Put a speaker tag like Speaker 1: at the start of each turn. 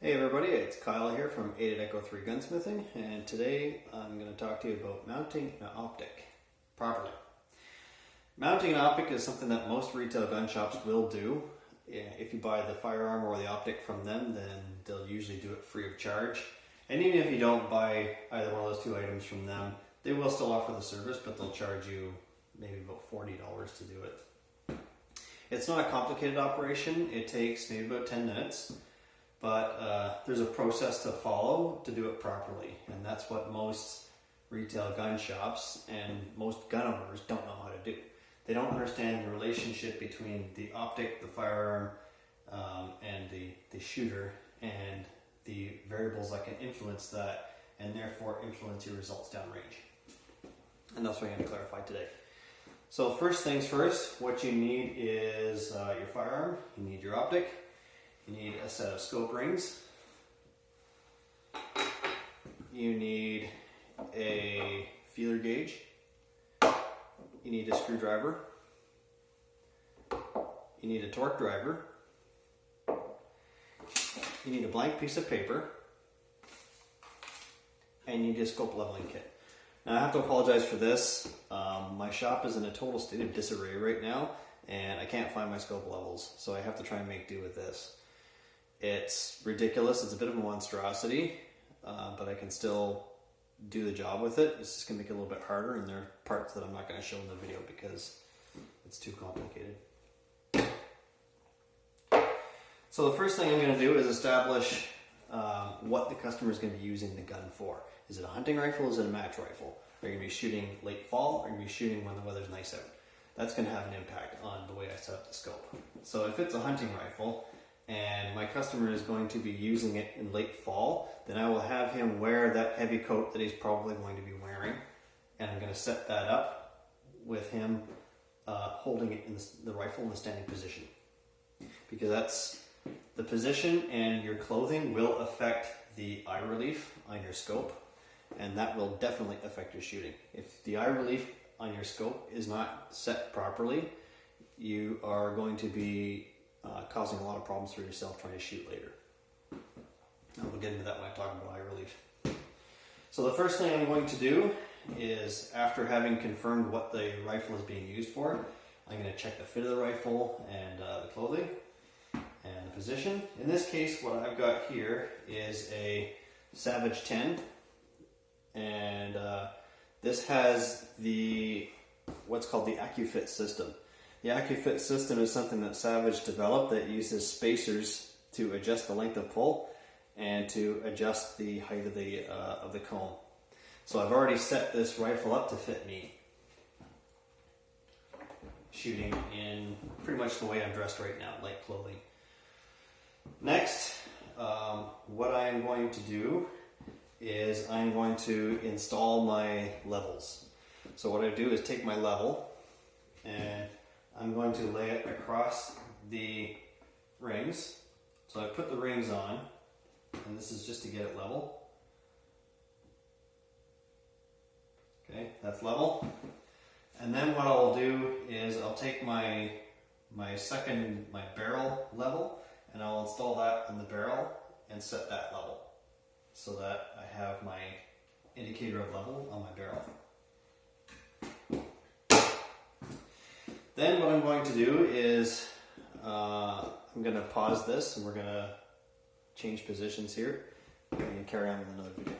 Speaker 1: Hey everybody, it's Kyle here from 8 Echo 3 Gunsmithing, and today I'm going to talk to you about mounting an optic properly. Mounting an optic is something that most retail gun shops will do. If you buy the firearm or the optic from them, then they'll usually do it free of charge. And even if you don't buy either one of those two items from them, they will still offer the service, but they'll charge you maybe about $40 to do it. It's not a complicated operation. It takes maybe about 10 minutes. But there's a process to follow to do it properly, and that's what most retail gun shops and most gun owners don't know how to do. They don't understand the relationship between the optic, the firearm, and the shooter, and the variables that can influence that, and therefore influence your results downrange. And that's what I'm going to clarify today. So first things first, what you need is your firearm, you need your optic, you need a set of scope rings, you need a feeler gauge, you need a screwdriver, you need a torque driver, you need a blank piece of paper, and you need a scope leveling kit. Now I have to apologize for this. My shop is in a total state of disarray right now, and I can't find my scope levels, so I have to try and make do with this. It's ridiculous, it's a bit of a monstrosity, but I can still do the job with it. It's just going to make it a little bit harder, and there are parts that I'm not going to show in the video because it's too complicated. So the first thing I'm going to do is establish what the customer is going to be using the gun for. Is it a hunting rifle? Is it a match rifle? Are you going to be shooting late fall? Or are you going to be shooting when the weather's nice out? That's going to have an impact on the way I set up the scope. So if it's a hunting rifle, and my customer is going to be using it in late fall, then I will have him wear that heavy coat that he's probably going to be wearing, and I'm going to set that up with him holding it in the rifle in the standing position, because that's the position, and your clothing will affect the eye relief on your scope, and that will definitely affect your shooting. If the eye relief on your scope is not set properly, you are going to be causing a lot of problems for yourself trying to shoot later. And we'll get into that when I talk about eye relief. So the first thing I'm going to do is, after having confirmed what the rifle is being used for, I'm going to check the fit of the rifle and the clothing and the position. In this case, what I've got here is a Savage 10, and this has what's called the AccuFit system. The AccuFit system is something that Savage developed that uses spacers to adjust the length of pull and to adjust the height of the comb. So I've already set this rifle up to fit me, shooting in pretty much the way I'm dressed right now, light clothing. Next, what I'm going to do is I'm going to install my levels. So what I do is take my level, and I'm going to lay it across the rings. So I put the rings on, and this is just to get it level. Okay, that's level. And then what I'll do is I'll take my barrel level, and I'll install that on the barrel and set that level, so that I have my indicator of level on my barrel. Then what I'm going to do is I'm going to pause this, and we're going to change positions here and carry on with another video.